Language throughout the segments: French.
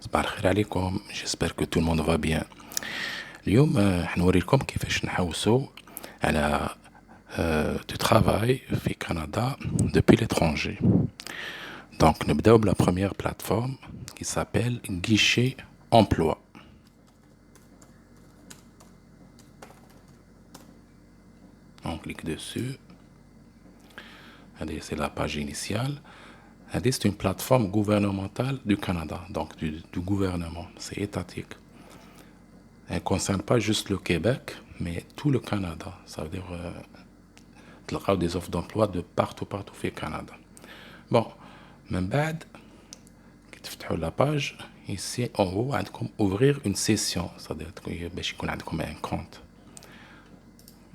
صباح الخير عليكم. j'espère que tout le monde va bien. اليوم حنوريكم كيفاش نحوسوا على du travail في كندا depuis l'étranger. Donc نبداو بلا première plateforme qui s'appelle Guichet Emploi. On clique dessus. Allez, c'est la page initiale. Allez, c'est une plateforme gouvernementale du Canada, donc du gouvernement, c'est étatique. Elle ne concerne pas juste le Québec, mais tout le Canada. Ça veut dire des offres d'emploi de partout في Canada. Bon, من بعد كي تفتحوا la page, ici en haut عندكم ouvrir une session, c'est-à-dire باش يكون عندكم un compte.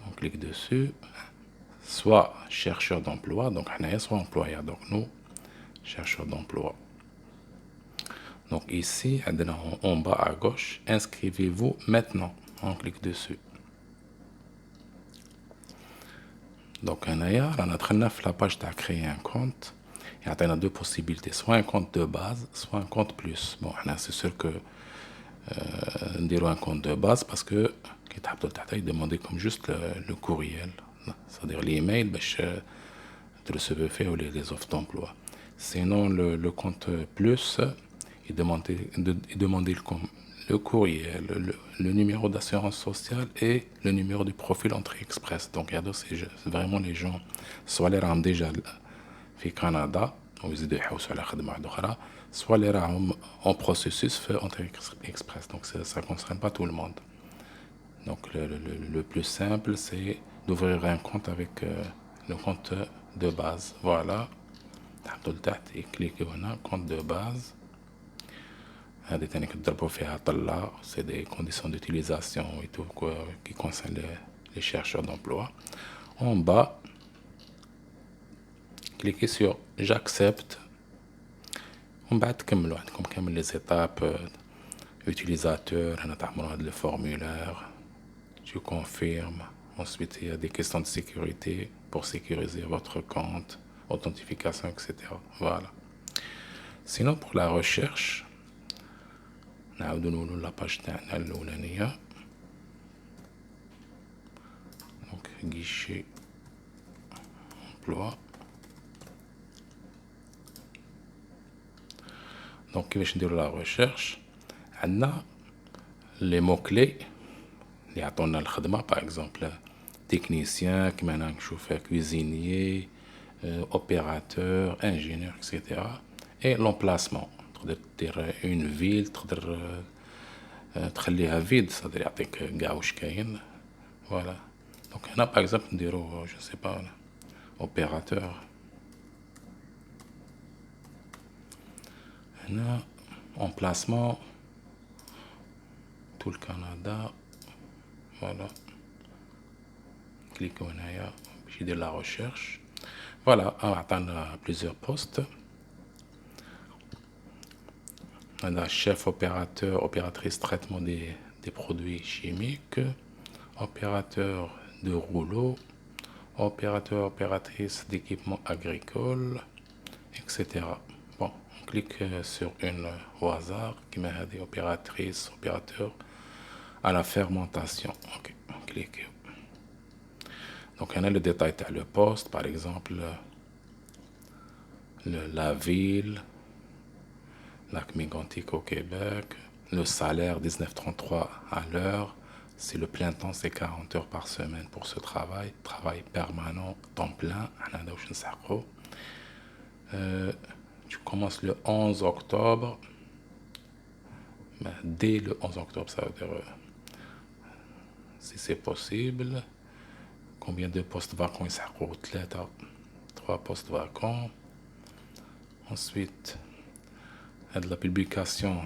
On clique dessus, soit chercheur d'emploi, donc حنايا soit employeur, donc nous chercheur d'emploi. Donc ici, en bas à gauche, inscrivez-vous maintenant. On clique dessus. Donc on a la page de créer un compte. Et on a deux possibilités, soit un compte de base, soit un compte plus. Bon, c'est sûr que un compte de base parce que il demandait comme juste le courriel, c'est-à-dire l'email, de recevoir fait ou les offres d'emploi. Sinon, le compte plus, il demandait le courriel, le numéro d'assurance sociale et le numéro du profil entrée express. Donc, c'est vraiment les gens, soit les rames déjà au Canada, ou ils يحوسوا على خدمة أخرى, soit les rames en processus fait entrée express. Donc, ça ne concerne pas tout le monde. Donc, le plus simple, c'est d'ouvrir un compte avec le compte de base. Voilà. Et cliquez هنا compte de base. C'est des conditions d'utilisation et tout qui concernent les chercheurs d'emploi. En bas, cliquez sur j'accepte. On va comme les étapes utilisateur, le formulaire, tu confirmes. Ensuite, il y a des questions de sécurité pour sécuriser votre compte, authentification, etc. Voilà. Sinon, pour la recherche, la page الأولانية. Donc, guichet emploi. Donc, كيفاش نديروا la recherche. عندنا les mots-clés اللي يعطونا الخدمة, par exemple technicien, كما هنا نشوف cuisinier, opérateur, ingénieur, etc. Et l'emplacement. تقدر دير une ville, تقدر تخليها vide, c'est-à-dire يعطيك كاع واش كاين. Voilà. Donc هنا par exemple نديرو je sais pas opérateur. هنا emplacement tout le Canada. Voilà. Cliquez هنايا باش يدير la recherche. Voilà, on a plusieurs postes. On a chef opérateur, opératrice traitement des produits chimiques, opérateur de rouleau, opérateur, opératrice d'équipement agricole, etc. Bon, on clique sur une au hasard qui m'a dit opératrice, opérateur à la fermentation. Ok, on clique. Donc, on a le détail de le poste, par exemple, la ville, lac Mégantic au Québec, le salaire 19,33 à l'heure. Si le plein temps, c'est 40 heures par semaine pour ce travail, travail permanent, temps plein. Tu commences le 11 octobre. Dès le 11 octobre, ça veut dire si c'est possible. Combien de postes vacants il s'accroît? 3 postes vacants. Ensuite, la publication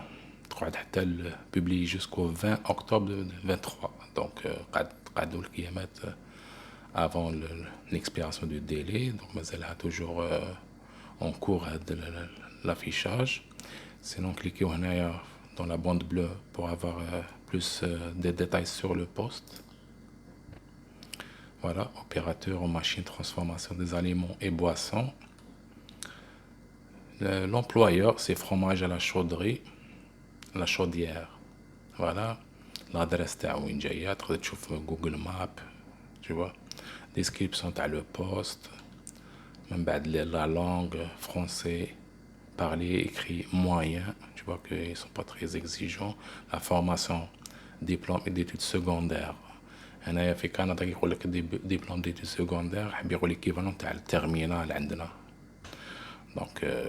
elle publie jusqu'au 20 octobre 2023. Donc, avant l'expiration du délai. Donc, mais elle a toujours en cours de l'affichage. Sinon, cliquez dans la bande bleue pour avoir plus de détails sur le poste. Voilà, opérateur en machine transformation des aliments et boissons. L'employeur, c'est fromage à la chauderie. la chaudière. Voilà. L'adresse تاع وين جاية تقدر تشوف جوجل ماب. Tu vois. Description تاع le poste. من بعد la langue français parler écrit moyen. Tu vois qu'ils sont pas très exigeants. La formation diplôme d'études secondaires. هنايا في كندا يقول لك diplôme d'études secondaires حاب يقول l'équivalent تاع الترمينال عندنا. دونك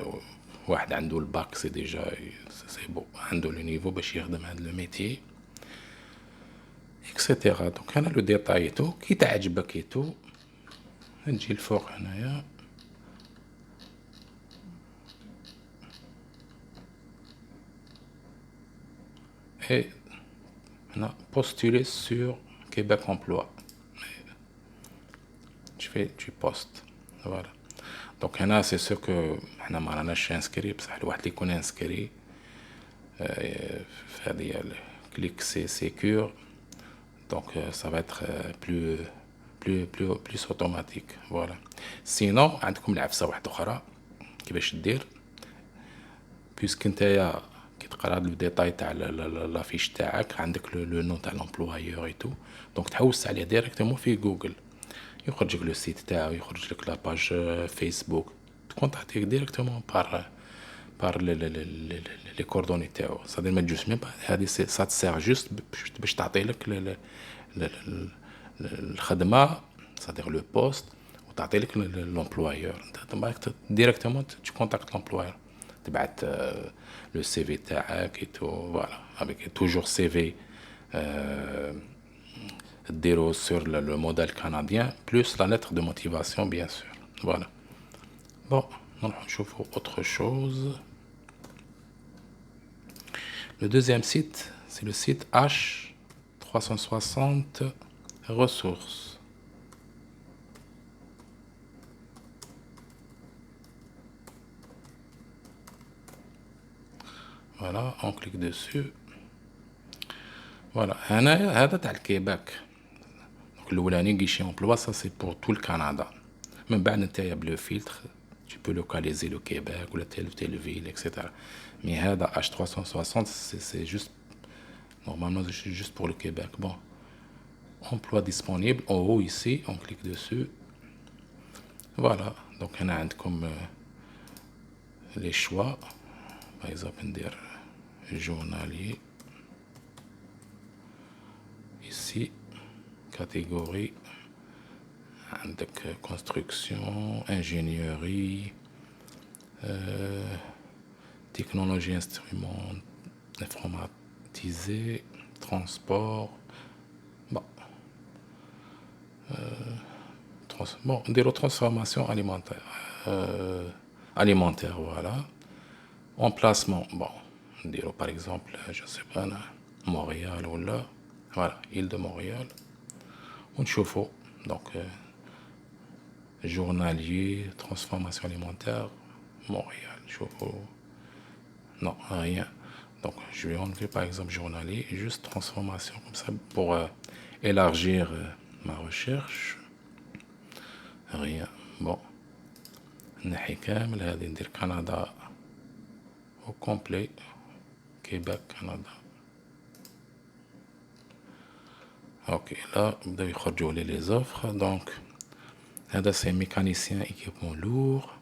واحد عنده الباك سي ديجا سي بو عنده لو نيفو باش يخدم هذا لو ميتي اكسيتيرا. دونك انا لو ديتايتو كي تعجبك ايتو نجي الفوق هنايا et هنا postuler sur Québec Emploi. Tu postes. Voilà. Donc هنا c'est sûr que احنا ما راناش انسكري بصح الواحد اللي يكون انسكري في هذه كليك سي سيكور. Donc ça va être plus automatique. Voilà. Sinon عندكم العفسه واحده اخرى كيفاش دير بيسك نتايا كي تقرا لو ديتاي تاع لافيش تاعك عندك لو نون تاع لومبلويور اي تو. دونك تحوس عليه ديريكتومون في جوجل يخرج لك لو سيت تاعو يخرج لك لا باج فيسبوك تكونتاكتيك ديريكتومون بار لي كوردوني تاعو. صادير ما تجوش ميم هذه سا تسير جوست باش تعطي لك الخدمه صادير لو بوست وتعطي لك لومبلويور. انت ديريكتومون تكونتاكت لومبلويور تبعت لو سي في تاعك اي تو. فوالا افيك توجور سي في ديرو sur le modèle canadien plus la lettre de motivation bien sûr. Voilà. Bon, نروح نشوفوا autre chose. Le deuxième site, c'est le site H360 ressources. Voilà, on clique dessus. Voilà, هذا تاع الكيباك. الأولاني guichet emploi, ça c'est pour tout le Canada. من بعد نتايا بلو فيلتر tu peux localiser le Québec ou la telle ville, etc. Mais هذا H360 c'est juste normalement c'est juste pour le Québec. Bon, emploi disponible en haut ici, on clique dessus. Voilà, donc هنا عندكم les choix. Par exemple ندير journalier ici. Catégorie عندك construction, ingénierie, technologie instrument informatisé, transport. Bon, bon, des transformations alimentaires. Alimentaire, voilà. Emplacement, bon, dire par exemple, je sais pas, Montréal ou là, voilà, île de Montréal. On chauffe, donc journalier, transformation alimentaire, Montréal, chauffe. Non, rien. Donc je vais enlever par exemple journalier, juste transformation comme ça pour élargir ma recherche. Rien. Bon. نحي كامل هذه ندير كندا au complet. Québec, Canada. Ok, là, بداو يخرجوا لي les offres. Donc, هذا c'est mécanicien équipement lourd,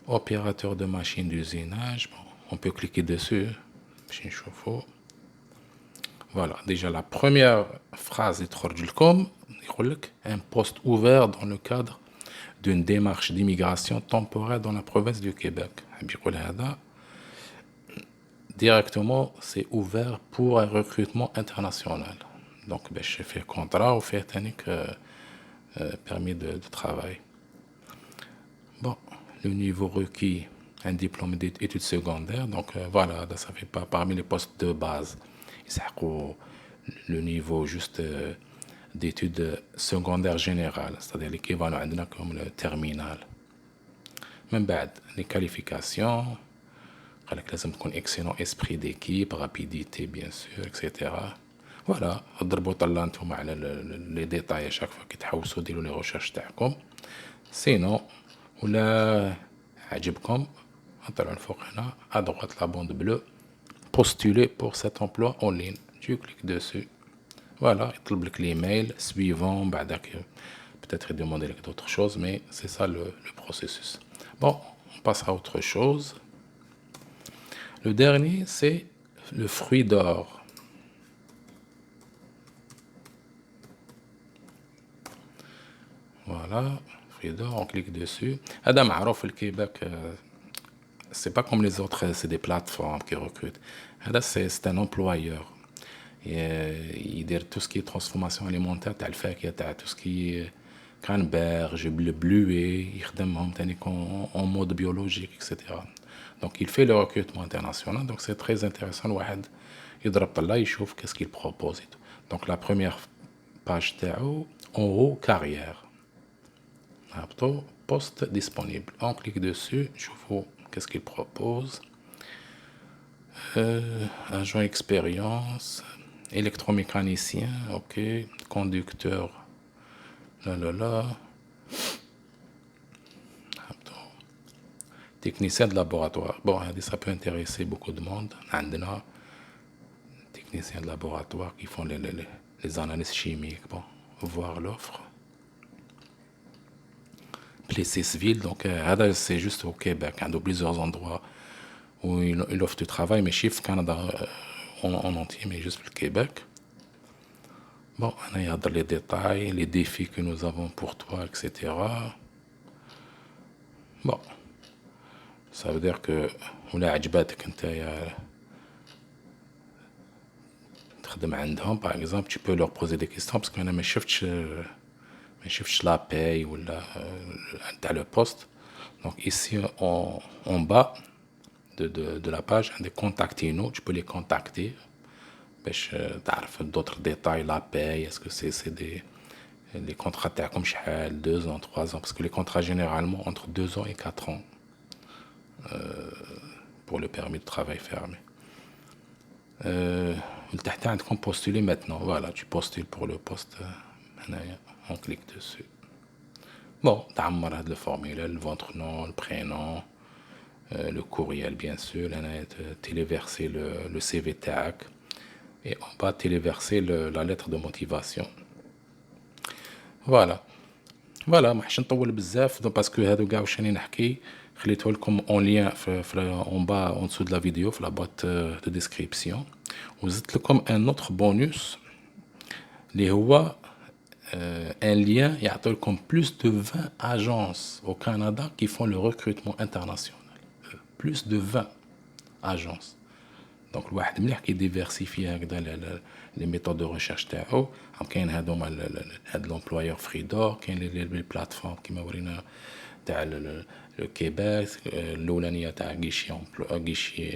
opérateur de machine d'usinage. Bon, on peut cliquer dessus. باش نشوفوا. Voilà, déjà la première phrase est تخرج لكم يقول لك un poste ouvert dans le cadre d'une démarche d'immigration temporaire dans la province du Québec. يقول هذا directement c'est ouvert pour un recrutement international. Donc باش فيه contrat وفيه تانيك permis de travail. Bon, le niveau requis, un diplôme d'études secondaires. Donc voilà, ça fait pas parmi les postes de base. Le niveau juste d'études secondaires générales, c'est-à-dire l'équivalent comme le terminal. Même بعد les qualifications, قالك لازم تكون excellent esprit d'équipe, rapidité bien sûr, etc. Voilà, ضربوا طلع نتوما على لي ديتاي chaque fois كي تحوسوا ديروا لي ريشيرش تاعكم. سينو ولا عجبكم نطلعوا الفوق هنا ادغوات لا بوند بلو postuler pour cet emploi en ligne. Tu cliques dessus. Voilà, il te demande l'email suivant, peut-être il demande d'autres choses, mais c'est ça le processus. Bon, on passe à autre chose. Le dernier, c'est le fruit d'or. Voilà, fruit d'or, on clique dessus. Adam Arouf, le Québec, c'est pas comme les autres, c'est des plateformes qui recrutent. Là, c'est un employeur. Il dit tout ce qui est transformation alimentaire, t'as le fait qu'il y a tout ce qui est canneberge, le bleuet, en mode biologique, etc. Donc, il fait le recrutement international. Donc, c'est très intéressant. Il là, il chauffe qu'est-ce qu'il propose et tout. Donc, la première page, en haut, carrière. Poste disponible. On clique dessus, je vois qu'est-ce qu'il propose. Agent expérience, électromécanicien, ok, conducteur, technicien de laboratoire. Bon, ça peut intéresser beaucoup de monde. عندنا techniciens de laboratoire qui font les analyses chimiques. Bon, voir l'offre. Plessisville, donc c'est juste au Québec. Il y a plusieurs endroits où il offre du travail, mais chiffre Canada en entier, mais juste le Québec. Bon, il y a les détails, les défis que nous avons pour toi, etc. Bon, ça veut dire que par exemple, tu peux leur poser des questions parce qu'on a mes la paye ou le poste. Donc ici, en bas de la page, des contactez-nous, tu peux les contacter. D'autres détails, la paye, est-ce que c'est les contrats comme 2 ans, 3 ans, parce que les contrats généralement entre 2 ans et 4 ans pour le permis de travail fermé. On postuler maintenant, voilà, tu postules pour le poste, on clique dessus. Bon, t'as le formulaire, votre nom, le prénom, le courriel bien sûr, téléverser le CV tag et on va téléverser la lettre de motivation. Voilà. فوالا ما حش نطول بزاف باسكو هادو كاع واش راني نحكي خليته لكم اون لين في اون با اون دسو دو لا فيديو في لا بوات دو ديسكريبسيون وزدت لكم ان اوتر بونوس اللي هو ان لين يعطي لكم بلوس دو 20 اجونس au Canada qui font le recrutement international. Plus de 20 agences. دونك الواحد مليح كي ديفيرسيفي هكذا لي ميثود دو ريشيرش تاعو. كاين هادوما هاد لومبلويور فريدور، كاين لي بلاتفورم كيما ورينا تاع لو كيباك، الاولانيه تاع غيشي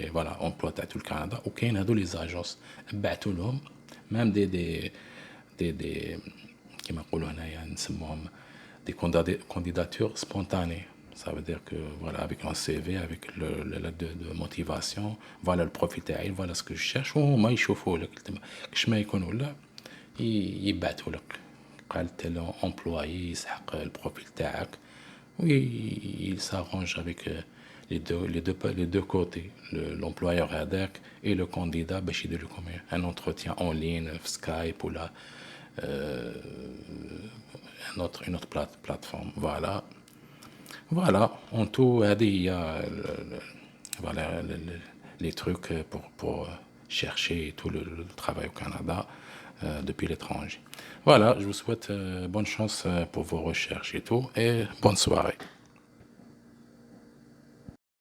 فوالا امبلوا تاع تو كندا، وكاين هادو لي زاجونس بعثوا لهم ميم دي كيما نقولوا هنايا نسموهم دي candidatures spontanées. Ça veut dire que, voilà, avec un CV, avec la lettre de motivation, voilà le profil تاعي, voilà ce que je cherche, وهما يشوفوا لك كش ما يكون ولا يبعثوا لك قال tel employé يسحق البروفيل تاعك il s'arrange avec les deux côtés, l'employeur هذاك et le candidat باش يدير لكم un entretien en ligne في Skype ou là une autre plateforme. Voilà, en tout, il y a voilà, les trucs pour chercher tout le travail au Canada depuis l'étranger. Voilà, je vous souhaite bonne chance pour vos recherches et tout, et bonne soirée.